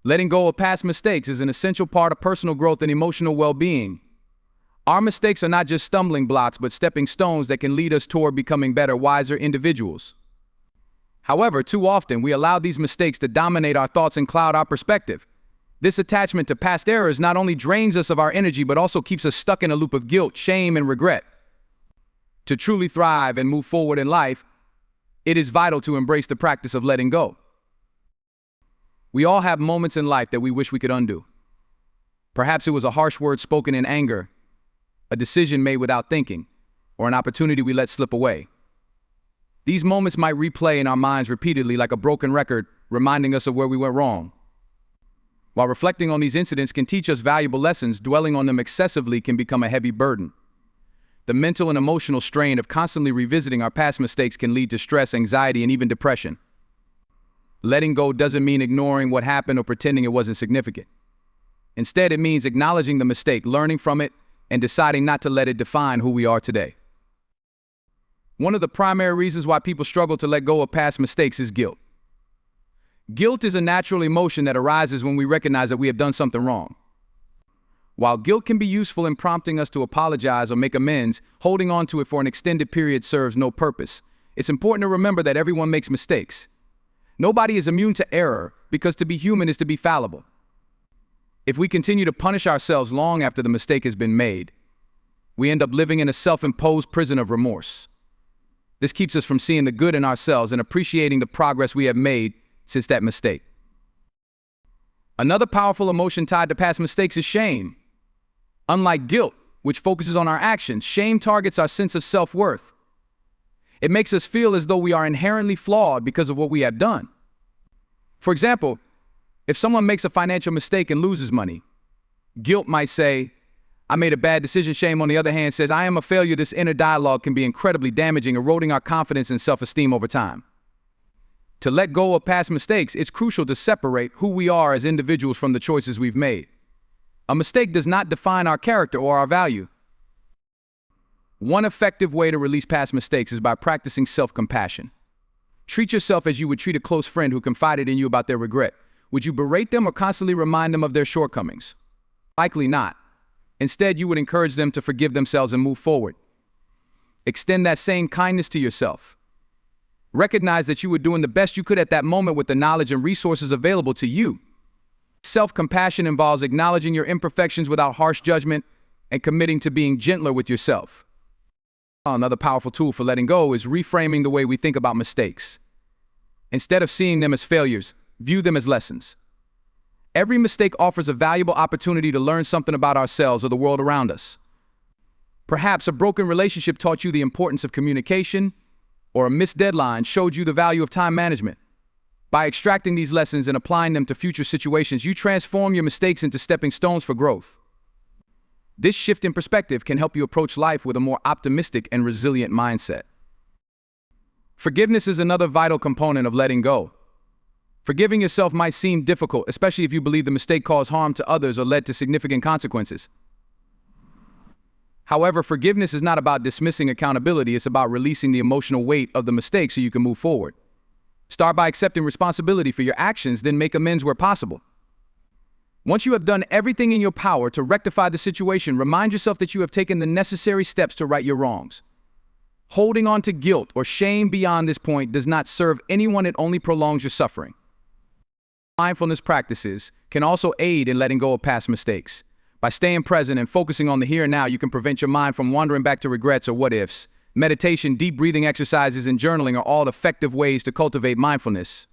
Letting go of past mistakes is an essential part of personal growth and emotional well-being. Our mistakes are not just stumbling blocks, but stepping stones that can lead us toward becoming better, wiser individuals. However, too often we allow these mistakes to dominate our thoughts and cloud our perspective. This attachment to past errors not only drains us of our energy, but also keeps us stuck in a loop of guilt, shame, and regret. To truly thrive and move forward in life, it is vital to embrace the practice of letting go. We all have moments in life that we wish we could undo. Perhaps it was a harsh word spoken in anger, a decision made without thinking, or an opportunity we let slip away. These moments might replay in our minds repeatedly like a broken record, reminding us of where we went wrong. While reflecting on these incidents can teach us valuable lessons, dwelling on them excessively can become a heavy burden. The mental and emotional strain of constantly revisiting our past mistakes can lead to stress, anxiety, and even depression. Letting go doesn't mean ignoring what happened or pretending it wasn't significant. Instead, it means acknowledging the mistake, learning from it, and deciding not to let it define who we are today. One of the primary reasons why people struggle to let go of past mistakes is guilt. Guilt is a natural emotion that arises when we recognize that we have done something wrong. While guilt can be useful in prompting us to apologize or make amends, holding on to it for an extended period serves no purpose. It's important to remember that everyone makes mistakes. Nobody is immune to error, because to be human is to be fallible. If we continue to punish ourselves long after the mistake has been made, we end up living in a self-imposed prison of remorse. This keeps us from seeing the good in ourselves and appreciating the progress we have made since that mistake. Another powerful emotion tied to past mistakes is shame. Unlike guilt, which focuses on our actions, shame targets our sense of self-worth. It makes us feel as though we are inherently flawed because of what we have done. For example, if someone makes a financial mistake and loses money, guilt might say, "I made a bad decision." Shame, on the other hand, says, "I am a failure." This inner dialogue can be incredibly damaging, eroding our confidence and self-esteem over time. To let go of past mistakes, it's crucial to separate who we are as individuals from the choices we've made. A mistake does not define our character or our value. One effective way to release past mistakes is by practicing self-compassion. Treat yourself as you would treat a close friend who confided in you about their regret. Would you berate them or constantly remind them of their shortcomings? Likely not. Instead, you would encourage them to forgive themselves and move forward. Extend that same kindness to yourself. Recognize that you were doing the best you could at that moment with the knowledge and resources available to you. Self-compassion involves acknowledging your imperfections without harsh judgment and committing to being gentler with yourself. Another powerful tool for letting go is reframing the way we think about mistakes. Instead of seeing them as failures, view them as lessons. Every mistake offers a valuable opportunity to learn something about ourselves or the world around us. Perhaps a broken relationship taught you the importance of communication, or a missed deadline showed you the value of time management. By extracting these lessons and applying them to future situations, you transform your mistakes into stepping stones for growth. This shift in perspective can help you approach life with a more optimistic and resilient mindset. Forgiveness is another vital component of letting go. Forgiving yourself might seem difficult, especially if you believe the mistake caused harm to others or led to significant consequences. However, forgiveness is not about dismissing accountability. It's about releasing the emotional weight of the mistake so you can move forward. Start by accepting responsibility for your actions, then make amends where possible. Once you have done everything in your power to rectify the situation, remind yourself that you have taken the necessary steps to right your wrongs. Holding on to guilt or shame beyond this point does not serve anyone. It only prolongs your suffering. Mindfulness practices can also aid in letting go of past mistakes. By staying present and focusing on the here and now, you can prevent your mind from wandering back to regrets or what-ifs. Meditation, deep breathing exercises, and journaling are all effective ways to cultivate mindfulness.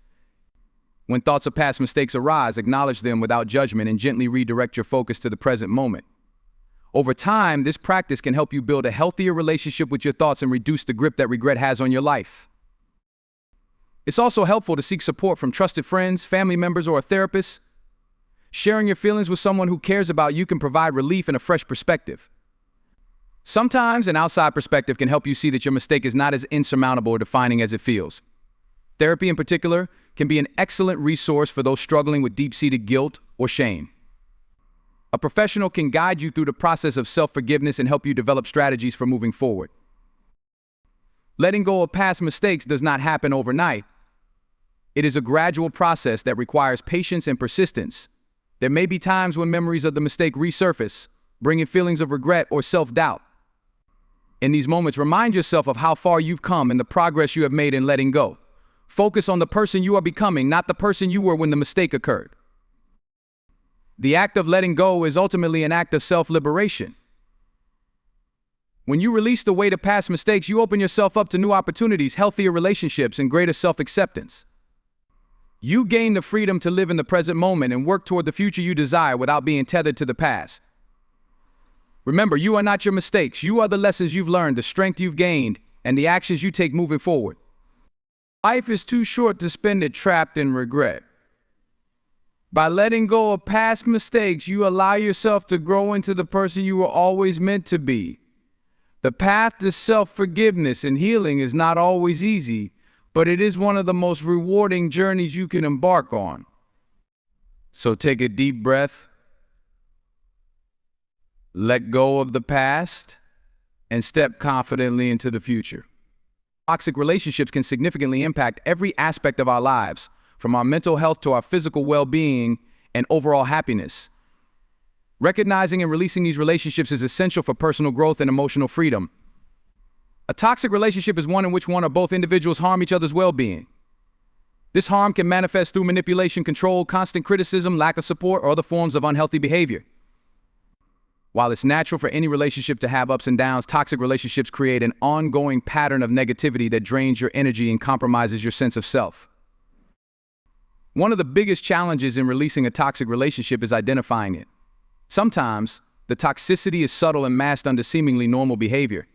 When thoughts of past mistakes arise, acknowledge them without judgment and gently redirect your focus to the present moment. Over time, this practice can help you build a healthier relationship with your thoughts and reduce the grip that regret has on your life. It's also helpful to seek support from trusted friends, family members, or a therapist. Sharing your feelings with someone who cares about you can provide relief and a fresh perspective. Sometimes an outside perspective can help you see that your mistake is not as insurmountable or defining as it feels. Therapy in particular can be an excellent resource for those struggling with deep-seated guilt or shame. A professional can guide you through the process of self-forgiveness and help you develop strategies for moving forward. Letting go of past mistakes does not happen overnight. It is a gradual process that requires patience and persistence. There may be times when memories of the mistake resurface, bringing feelings of regret or self-doubt. In these moments, remind yourself of how far you've come and the progress you have made in letting go. Focus on the person you are becoming, not the person you were when the mistake occurred. The act of letting go is ultimately an act of self-liberation. When you release the weight of past mistakes, you open yourself up to new opportunities, healthier relationships, and greater self-acceptance. You gain the freedom to live in the present moment and work toward the future you desire without being tethered to the past. Remember, you are not your mistakes. You are the lessons you've learned, the strength you've gained, and the actions you take moving forward. Life is too short to spend it trapped in regret. By letting go of past mistakes, you allow yourself to grow into the person you were always meant to be. The path to self-forgiveness and healing is not always easy, but it is one of the most rewarding journeys you can embark on. So take a deep breath, let go of the past, and step confidently into the future. Toxic relationships can significantly impact every aspect of our lives, from our mental health to our physical well-being and overall happiness. Recognizing and releasing these relationships is essential for personal growth and emotional freedom. A toxic relationship is one in which one or both individuals harm each other's well-being. This harm can manifest through manipulation, control, constant criticism, lack of support, or other forms of unhealthy behavior. While it's natural for any relationship to have ups and downs, toxic relationships create an ongoing pattern of negativity that drains your energy and compromises your sense of self. One of the biggest challenges in releasing a toxic relationship is identifying it. Sometimes, the toxicity is subtle and masked under seemingly normal behavior.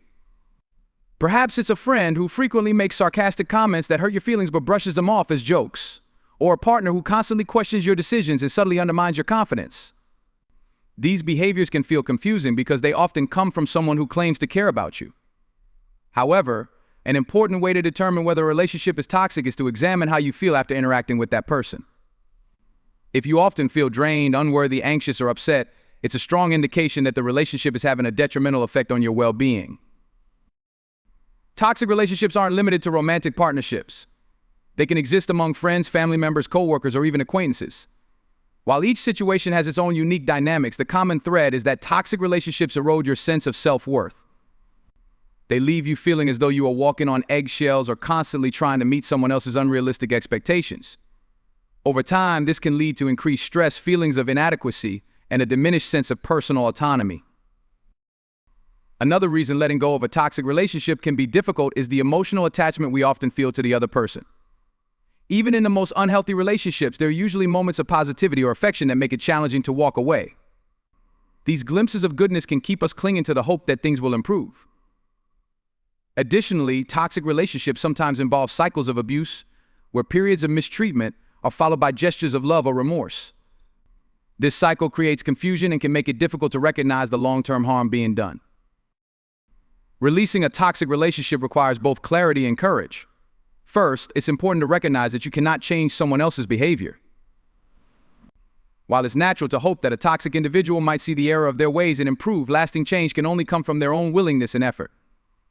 Perhaps it's a friend who frequently makes sarcastic comments that hurt your feelings but brushes them off as jokes, or a partner who constantly questions your decisions and subtly undermines your confidence. These behaviors can feel confusing because they often come from someone who claims to care about you. However, an important way to determine whether a relationship is toxic is to examine how you feel after interacting with that person. If you often feel drained, unworthy, anxious, or upset, it's a strong indication that the relationship is having a detrimental effect on your well-being. Toxic relationships aren't limited to romantic partnerships. They can exist among friends, family members, co-workers, or even acquaintances. While each situation has its own unique dynamics, the common thread is that toxic relationships erode your sense of self-worth. They leave you feeling as though you are walking on eggshells or constantly trying to meet someone else's unrealistic expectations. Over time, this can lead to increased stress, feelings of inadequacy, and a diminished sense of personal autonomy. Another reason letting go of a toxic relationship can be difficult is the emotional attachment we often feel to the other person. Even in the most unhealthy relationships, there are usually moments of positivity or affection that make it challenging to walk away. These glimpses of goodness can keep us clinging to the hope that things will improve. Additionally, toxic relationships sometimes involve cycles of abuse, where periods of mistreatment are followed by gestures of love or remorse. This cycle creates confusion and can make it difficult to recognize the long-term harm being done. Releasing a toxic relationship requires both clarity and courage. First, it's important to recognize that you cannot change someone else's behavior. While it's natural to hope that a toxic individual might see the error of their ways and improve, lasting change can only come from their own willingness and effort.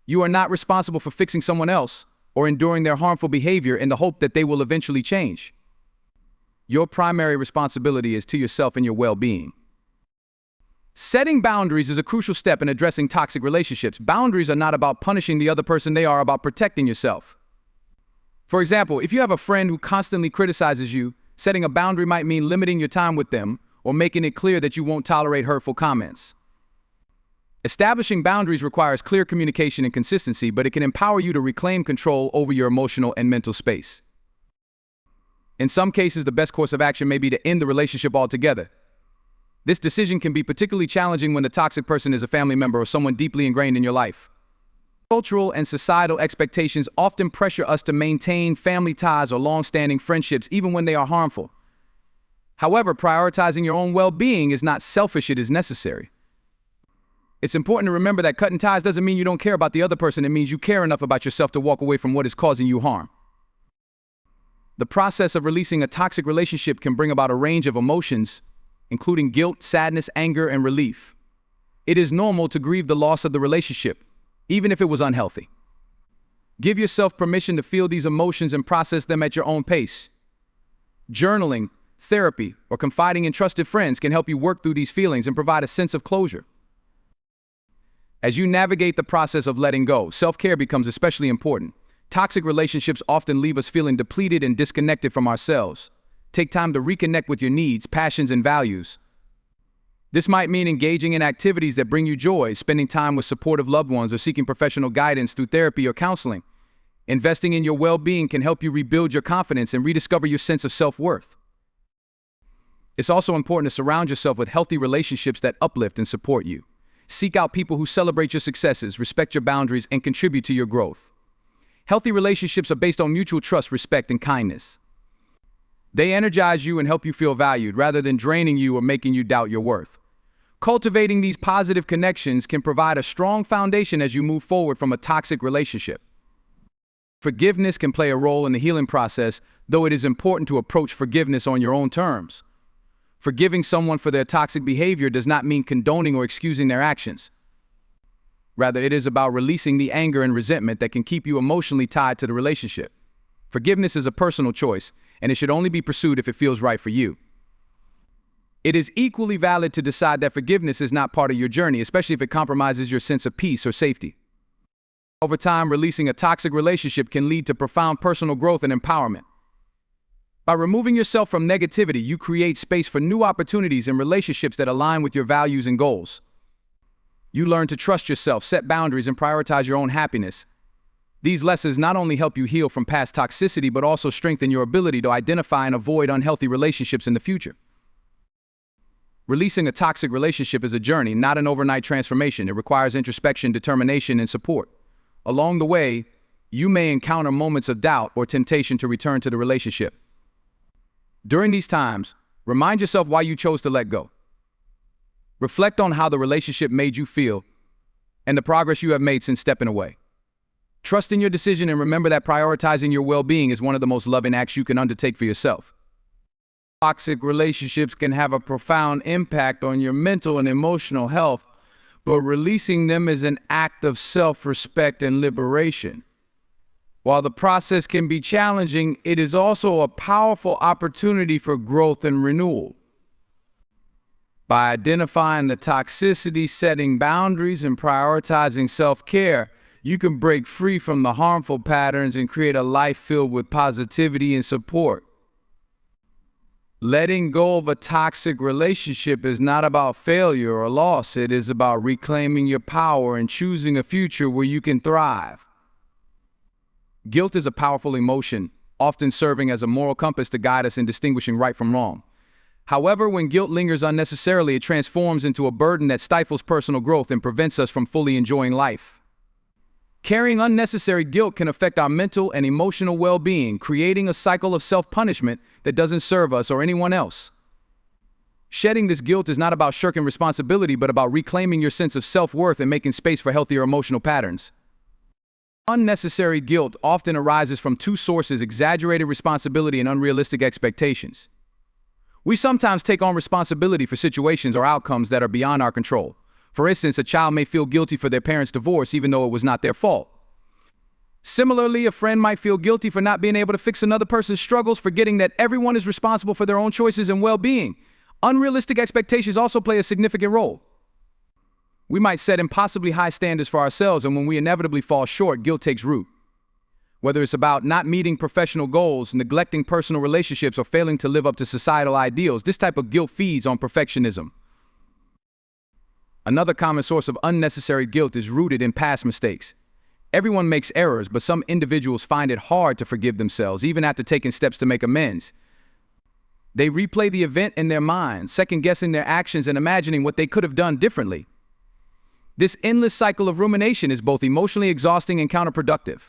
You are not responsible for fixing someone else or enduring their harmful behavior in the hope that they will eventually change. Your primary responsibility is to yourself and your well-being. Setting boundaries is a crucial step in addressing toxic relationships. Boundaries are not about punishing the other person, they are about protecting yourself. For example, if you have a friend who constantly criticizes you, setting a boundary might mean limiting your time with them or making it clear that you won't tolerate hurtful comments. Establishing boundaries requires clear communication and consistency, but it can empower you to reclaim control over your emotional and mental space. In some cases, the best course of action may be to end the relationship altogether. This decision can be particularly challenging when the toxic person is a family member or someone deeply ingrained in your life. Cultural and societal expectations often pressure us to maintain family ties or long-standing friendships even when they are harmful. However, prioritizing your own well-being is not selfish, it is necessary. It's important to remember that cutting ties doesn't mean you don't care about the other person, it means you care enough about yourself to walk away from what is causing you harm. The process of releasing a toxic relationship can bring about a range of emotions, including guilt, sadness, anger, and relief. It is normal to grieve the loss of the relationship, even if it was unhealthy. Give yourself permission to feel these emotions and process them at your own pace. Journaling, therapy, or confiding in trusted friends can help you work through these feelings and provide a sense of closure. As you navigate the process of letting go, self-care becomes especially important. Toxic relationships often leave us feeling depleted and disconnected from ourselves. Take time to reconnect with your needs, passions, and values. This might mean engaging in activities that bring you joy, spending time with supportive loved ones, or seeking professional guidance through therapy or counseling. Investing in your well-being can help you rebuild your confidence and rediscover your sense of self-worth. It's also important to surround yourself with healthy relationships that uplift and support you. Seek out people who celebrate your successes, respect your boundaries, and contribute to your growth. Healthy relationships are based on mutual trust, respect, and kindness. They energize you and help you feel valued rather than draining you or making you doubt your worth. Cultivating these positive connections can provide a strong foundation as you move forward from a toxic relationship. Forgiveness can play a role in the healing process, though it is important to approach forgiveness on your own terms. Forgiving someone for their toxic behavior does not mean condoning or excusing their actions. Rather, it is about releasing the anger and resentment that can keep you emotionally tied to the relationship. Forgiveness is a personal choice, and it should only be pursued if it feels right for you. It is equally valid to decide that forgiveness is not part of your journey, especially if it compromises your sense of peace or safety. Over time, releasing a toxic relationship can lead to profound personal growth and empowerment. By removing yourself from negativity, you create space for new opportunities and relationships that align with your values and goals. You learn to trust yourself, set boundaries, and prioritize your own happiness. These lessons not only help you heal from past toxicity, but also strengthen your ability to identify and avoid unhealthy relationships in the future. Releasing a toxic relationship is a journey, not an overnight transformation. It requires introspection, determination, and support. Along the way, you may encounter moments of doubt or temptation to return to the relationship. During these times, remind yourself why you chose to let go. Reflect on how the relationship made you feel and the progress you have made since stepping away. Trust in your decision and remember that prioritizing your well-being is one of the most loving acts you can undertake for yourself. Toxic relationships can have a profound impact on your mental and emotional health, but releasing them is an act of self-respect and liberation. While the process can be challenging, it is also a powerful opportunity for growth and renewal. By identifying the toxicity, setting boundaries, and prioritizing self-care, you can break free from the harmful patterns and create a life filled with positivity and support. Letting go of a toxic relationship is not about failure or loss. It is about reclaiming your power and choosing a future where you can thrive. Guilt is a powerful emotion, often serving as a moral compass to guide us in distinguishing right from wrong. However, when guilt lingers unnecessarily, it transforms into a burden that stifles personal growth and prevents us from fully enjoying life. Carrying unnecessary guilt can affect our mental and emotional well-being, creating a cycle of self-punishment that doesn't serve us or anyone else. Shedding this guilt is not about shirking responsibility, but about reclaiming your sense of self-worth and making space for healthier emotional patterns. Unnecessary guilt often arises from two sources: exaggerated responsibility and unrealistic expectations. We sometimes take on responsibility for situations or outcomes that are beyond our control. For instance, a child may feel guilty for their parents' divorce even though it was not their fault. Similarly, a friend might feel guilty for not being able to fix another person's struggles, forgetting that everyone is responsible for their own choices and well-being. Unrealistic expectations also play a significant role. We might set impossibly high standards for ourselves, and when we inevitably fall short, guilt takes root. Whether it's about not meeting professional goals, neglecting personal relationships, or failing to live up to societal ideals, this type of guilt feeds on perfectionism. Another common source of unnecessary guilt is rooted in past mistakes. Everyone makes errors, but some individuals find it hard to forgive themselves, even after taking steps to make amends. They replay the event in their minds, second-guessing their actions and imagining what they could have done differently. This endless cycle of rumination is both emotionally exhausting and counterproductive.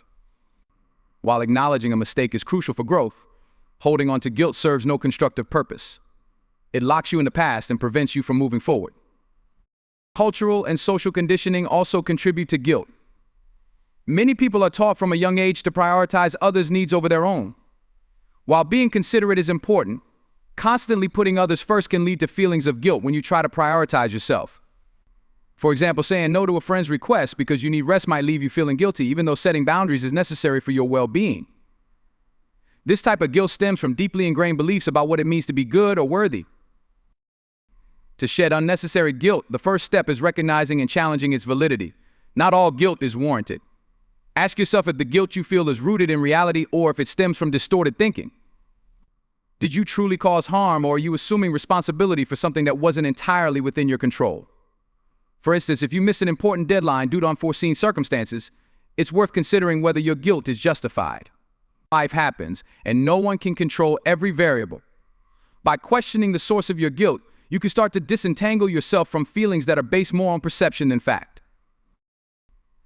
While acknowledging a mistake is crucial for growth, holding on to guilt serves no constructive purpose. It locks you in the past and prevents you from moving forward. Cultural and social conditioning also contribute to guilt. Many people are taught from a young age to prioritize others' needs over their own. While being considerate is important, constantly putting others first can lead to feelings of guilt when you try to prioritize yourself. For example, saying no to a friend's request because you need rest might leave you feeling guilty, even though setting boundaries is necessary for your well-being. This type of guilt stems from deeply ingrained beliefs about what it means to be good or worthy. To shed unnecessary guilt, the first step is recognizing and challenging its validity. Not all guilt is warranted. Ask yourself if the guilt you feel is rooted in reality or if it stems from distorted thinking. Did you truly cause harm, or are you assuming responsibility for something that wasn't entirely within your control? For instance, if you miss an important deadline due to unforeseen circumstances, it's worth considering whether your guilt is justified. Life happens, and no one can control every variable. By questioning the source of your guilt, you can start to disentangle yourself from feelings that are based more on perception than fact.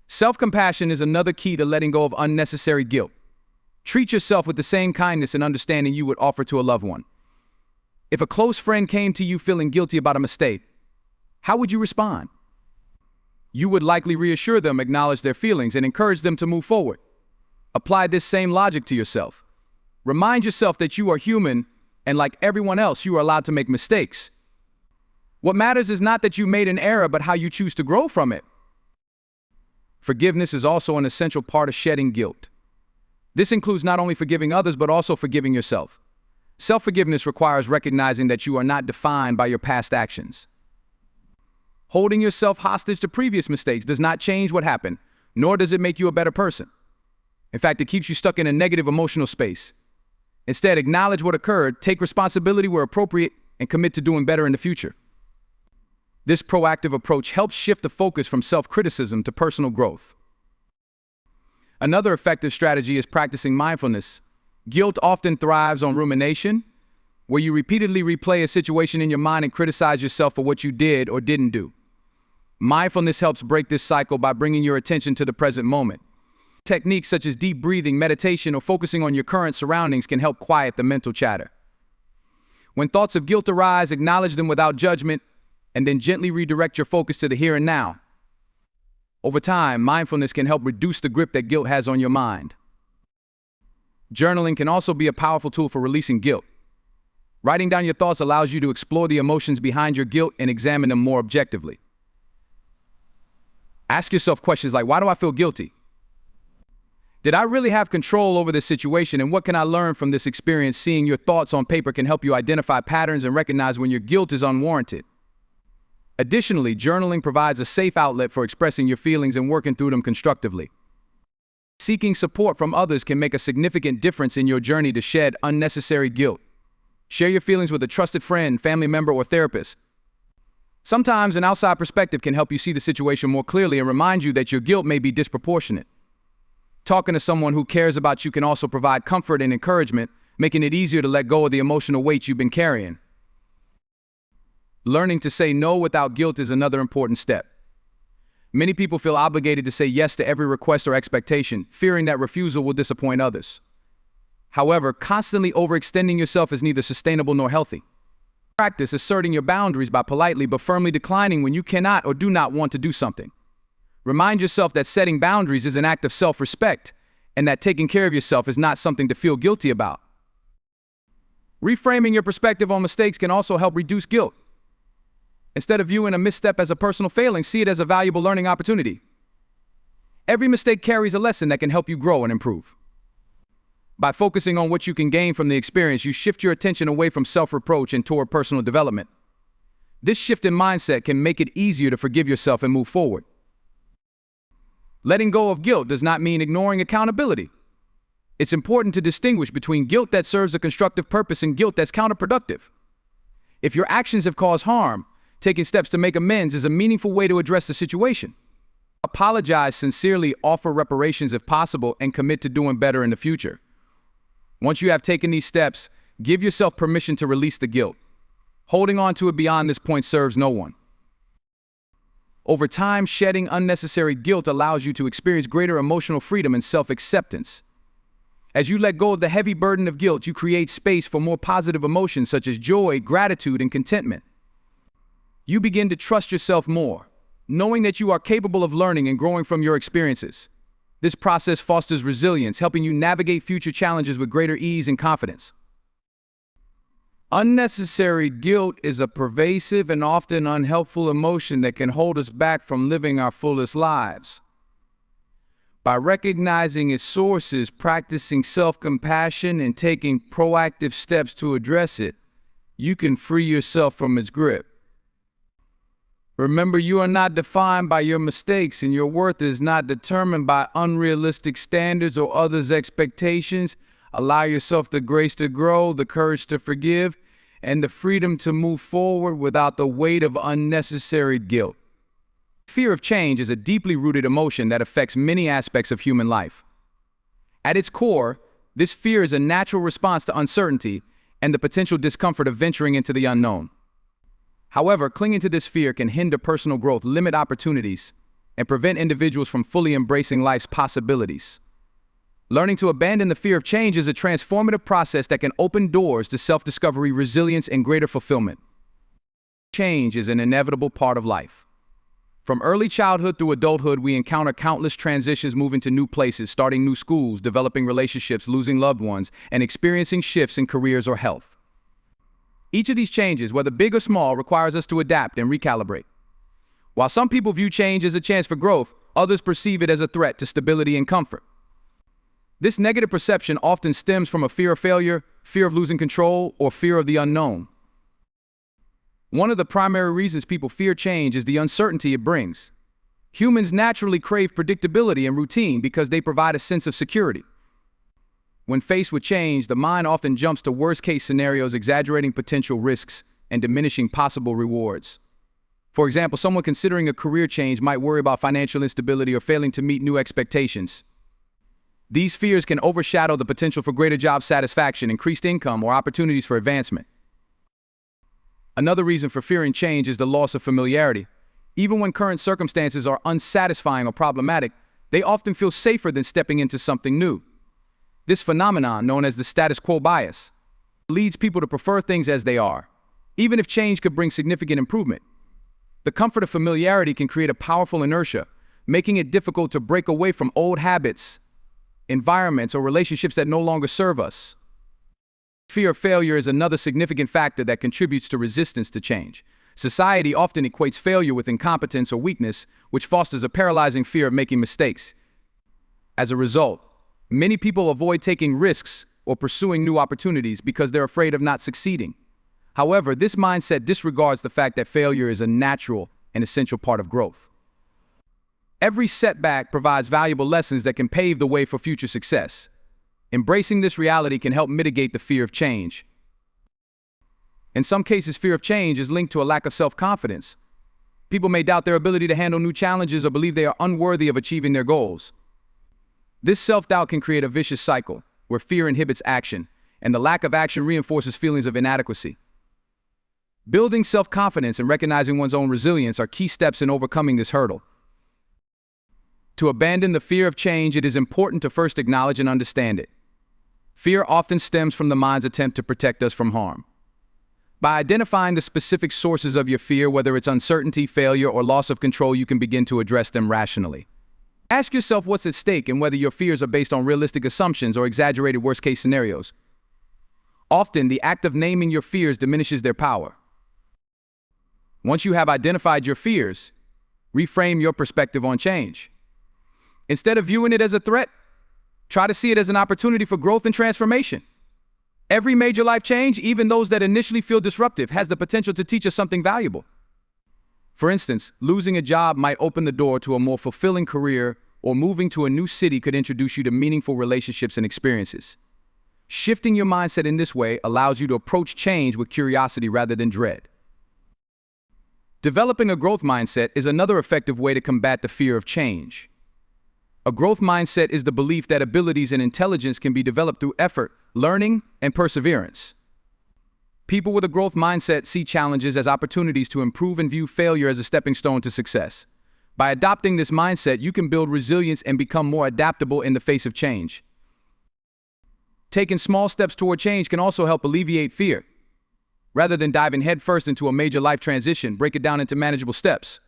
Self-compassion is another key to letting go of unnecessary guilt. Treat yourself with the same kindness and understanding you would offer to a loved one. If a close friend came to you feeling guilty about a mistake, how would you respond? You would likely reassure them, acknowledge their feelings, and encourage them to move forward. Apply this same logic to yourself. Remind yourself that you are human, and like everyone else, you are allowed to make mistakes. What matters is not that you made an error, but how you choose to grow from it. Forgiveness is also an essential part of shedding guilt. This includes not only forgiving others, but also forgiving yourself. Self-forgiveness requires recognizing that you are not defined by your past actions. Holding yourself hostage to previous mistakes does not change what happened, nor does it make you a better person. In fact, it keeps you stuck in a negative emotional space. Instead, acknowledge what occurred, take responsibility where appropriate, and commit to doing better in the future. This proactive approach helps shift the focus from self-criticism to personal growth. Another effective strategy is practicing mindfulness. Guilt often thrives on rumination, where you repeatedly replay a situation in your mind and criticize yourself for what you did or didn't do. Mindfulness helps break this cycle by bringing your attention to the present moment. Techniques such as deep breathing, meditation, or focusing on your current surroundings can help quiet the mental chatter. When thoughts of guilt arise, acknowledge them without judgment, and then gently redirect your focus to the here and now. Over time, mindfulness can help reduce the grip that guilt has on your mind. Journaling can also be a powerful tool for releasing guilt. Writing down your thoughts allows you to explore the emotions behind your guilt and examine them more objectively. Ask yourself questions like, why do I feel guilty? Did I really have control over this situation, and what can I learn from this experience? Seeing your thoughts on paper can help you identify patterns and recognize when your guilt is unwarranted. Additionally, journaling provides a safe outlet for expressing your feelings and working through them constructively. Seeking support from others can make a significant difference in your journey to shed unnecessary guilt. Share your feelings with a trusted friend, family member, or therapist. Sometimes an outside perspective can help you see the situation more clearly and remind you that your guilt may be disproportionate. Talking to someone who cares about you can also provide comfort and encouragement, making it easier to let go of the emotional weight you've been carrying. Learning to say no without guilt is another important step. Many people feel obligated to say yes to every request or expectation, fearing that refusal will disappoint others. However, constantly overextending yourself is neither sustainable nor healthy. Practice asserting your boundaries by politely but firmly declining when you cannot or do not want to do something. Remind yourself that setting boundaries is an act of self-respect, and that taking care of yourself is not something to feel guilty about. Reframing your perspective on mistakes can also help reduce guilt. Instead of viewing a misstep as a personal failing, see it as a valuable learning opportunity. Every mistake carries a lesson that can help you grow and improve. By focusing on what you can gain from the experience, you shift your attention away from self-reproach and toward personal development. This shift in mindset can make it easier to forgive yourself and move forward. Letting go of guilt does not mean ignoring accountability. It's important to distinguish between guilt that serves a constructive purpose and guilt that's counterproductive. If your actions have caused harm, taking steps to make amends is a meaningful way to address the situation. Apologize sincerely, offer reparations if possible, and commit to doing better in the future. Once you have taken these steps, give yourself permission to release the guilt. Holding on to it beyond this point serves no one. Over time, shedding unnecessary guilt allows you to experience greater emotional freedom and self-acceptance. As you let go of the heavy burden of guilt, you create space for more positive emotions such as joy, gratitude, and contentment. You begin to trust yourself more, knowing that you are capable of learning and growing from your experiences. This process fosters resilience, helping you navigate future challenges with greater ease and confidence. Unnecessary guilt is a pervasive and often unhelpful emotion that can hold us back from living our fullest lives. By recognizing its sources, practicing self-compassion, and taking proactive steps to address it, you can free yourself from its grip. Remember, you are not defined by your mistakes, and your worth is not determined by unrealistic standards or others' expectations. Allow yourself the grace to grow, the courage to forgive, and the freedom to move forward without the weight of unnecessary guilt. Fear of change is a deeply rooted emotion that affects many aspects of human life. At its core, this fear is a natural response to uncertainty and the potential discomfort of venturing into the unknown. However, clinging to this fear can hinder personal growth, limit opportunities, and prevent individuals from fully embracing life's possibilities. Learning to abandon the fear of change is a transformative process that can open doors to self-discovery, resilience, and greater fulfillment. Change is an inevitable part of life. From early childhood through adulthood, we encounter countless transitions, moving to new places, starting new schools, developing relationships, losing loved ones, and experiencing shifts in careers or health. Each of these changes, whether big or small, requires us to adapt and recalibrate. While some people view change as a chance for growth, others perceive it as a threat to stability and comfort. This negative perception often stems from a fear of failure, fear of losing control, or fear of the unknown. One of the primary reasons people fear change is the uncertainty it brings. Humans naturally crave predictability and routine because they provide a sense of security. When faced with change, the mind often jumps to worst-case scenarios, exaggerating potential risks and diminishing possible rewards. For example, someone considering a career change might worry about financial instability or failing to meet new expectations. These fears can overshadow the potential for greater job satisfaction, increased income, or opportunities for advancement. Another reason for fearing change is the loss of familiarity. Even when current circumstances are unsatisfying or problematic, they often feel safer than stepping into something new. This phenomenon, known as the status quo bias, leads people to prefer things as they are, even if change could bring significant improvement. The comfort of familiarity can create a powerful inertia, making it difficult to break away from old habits, environments, or relationships that no longer serve us. Fear of failure is another significant factor that contributes to resistance to change. Society often equates failure with incompetence or weakness, which fosters a paralyzing fear of making mistakes. As a result, many people avoid taking risks or pursuing new opportunities because they're afraid of not succeeding. However, this mindset disregards the fact that failure is a natural and essential part of growth. Every setback provides valuable lessons that can pave the way for future success. Embracing this reality can help mitigate the fear of change. In some cases, fear of change is linked to a lack of self-confidence. People may doubt their ability to handle new challenges or believe they are unworthy of achieving their goals. This self-doubt can create a vicious cycle where fear inhibits action, and the lack of action reinforces feelings of inadequacy. Building self-confidence and recognizing one's own resilience are key steps in overcoming this hurdle. To abandon the fear of change, it is important to first acknowledge and understand it. Fear often stems from the mind's attempt to protect us from harm. By identifying the specific sources of your fear, whether it's uncertainty, failure, or loss of control, you can begin to address them rationally. Ask yourself what's at stake and whether your fears are based on realistic assumptions or exaggerated worst-case scenarios. Often, the act of naming your fears diminishes their power. Once you have identified your fears, reframe your perspective on change. Instead of viewing it as a threat, try to see it as an opportunity for growth and transformation. Every major life change, even those that initially feel disruptive, has the potential to teach us something valuable. For instance, losing a job might open the door to a more fulfilling career, or moving to a new city could introduce you to meaningful relationships and experiences. Shifting your mindset in this way allows you to approach change with curiosity rather than dread. Developing a growth mindset is another effective way to combat the fear of change. A growth mindset is the belief that abilities and intelligence can be developed through effort, learning, and perseverance. People with a growth mindset see challenges as opportunities to improve and view failure as a stepping stone to success. By adopting this mindset, you can build resilience and become more adaptable in the face of change. Taking small steps toward change can also help alleviate fear. Rather than diving headfirst into a major life transition, break it down into manageable steps.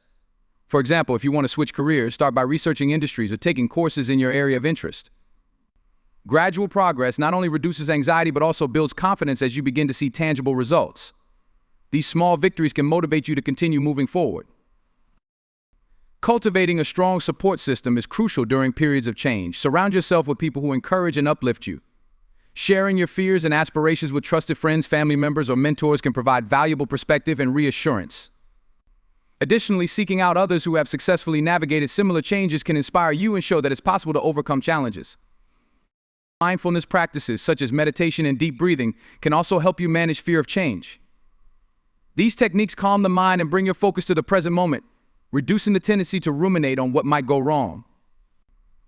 For example, if you want to switch careers, start by researching industries or taking courses in your area of interest. Gradual progress not only reduces anxiety but also builds confidence as you begin to see tangible results. These small victories can motivate you to continue moving forward. Cultivating a strong support system is crucial during periods of change. Surround yourself with people who encourage and uplift you. Sharing your fears and aspirations with trusted friends, family members, or mentors can provide valuable perspective and reassurance. Additionally, seeking out others who have successfully navigated similar changes can inspire you and show that it's possible to overcome challenges. Mindfulness practices, such as meditation and deep breathing, can also help you manage fear of change. These techniques calm the mind and bring your focus to the present moment, reducing the tendency to ruminate on what might go wrong.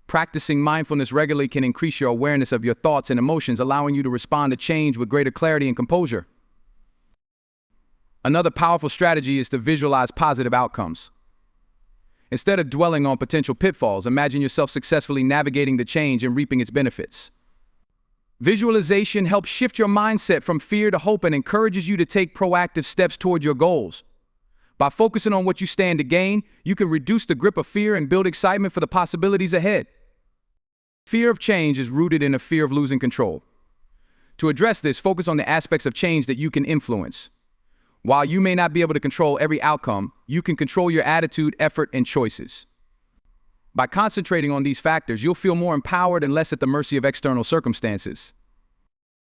Practicing mindfulness regularly can increase your awareness of your thoughts and emotions, allowing you to respond to change with greater clarity and composure. Another powerful strategy is to visualize positive outcomes. Instead of dwelling on potential pitfalls, imagine yourself successfully navigating the change and reaping its benefits. Visualization helps shift your mindset from fear to hope and encourages you to take proactive steps toward your goals. By focusing on what you stand to gain, you can reduce the grip of fear and build excitement for the possibilities ahead. Fear of change is rooted in a fear of losing control. To address this, focus on the aspects of change that you can influence. While you may not be able to control every outcome, you can control your attitude, effort, and choices. By concentrating on these factors, you'll feel more empowered and less at the mercy of external circumstances.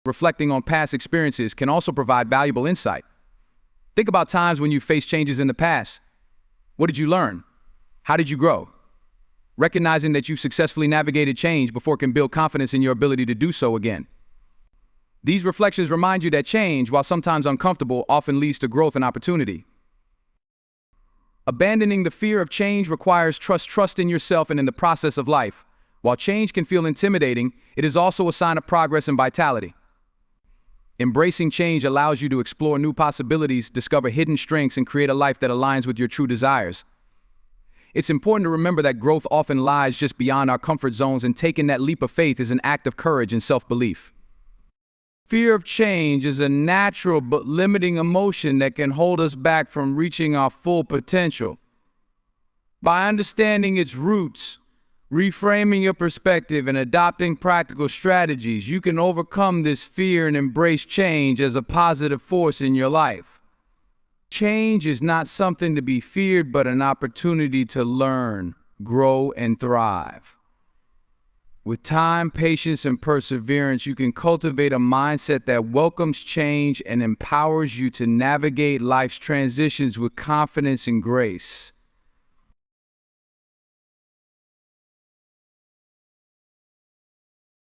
Reflecting on past experiences can also provide valuable insight. Think about times when you faced changes in the past. What did you learn? How did you grow? Recognizing that you've successfully navigated change before can build confidence in your ability to do so again. These reflections remind you that change, while sometimes uncomfortable, often leads to growth and opportunity. Abandoning the fear of change requires trust in yourself and in the process of life. While change can feel intimidating, it is also a sign of progress and vitality. Embracing change allows you to explore new possibilities, discover hidden strengths, and create a life that aligns with your true desires. It's important to remember that growth often lies just beyond our comfort zones, and taking that leap of faith is an act of courage and self-belief. Fear of change is a natural but limiting emotion that can hold us back from reaching our full potential. By understanding its roots, reframing your perspective, and adopting practical strategies, you can overcome this fear and embrace change as a positive force in your life. Change is not something to be feared, but an opportunity to learn, grow, and thrive. With time, patience, and perseverance, you can cultivate a mindset that welcomes change and empowers you to navigate life's transitions with confidence and grace.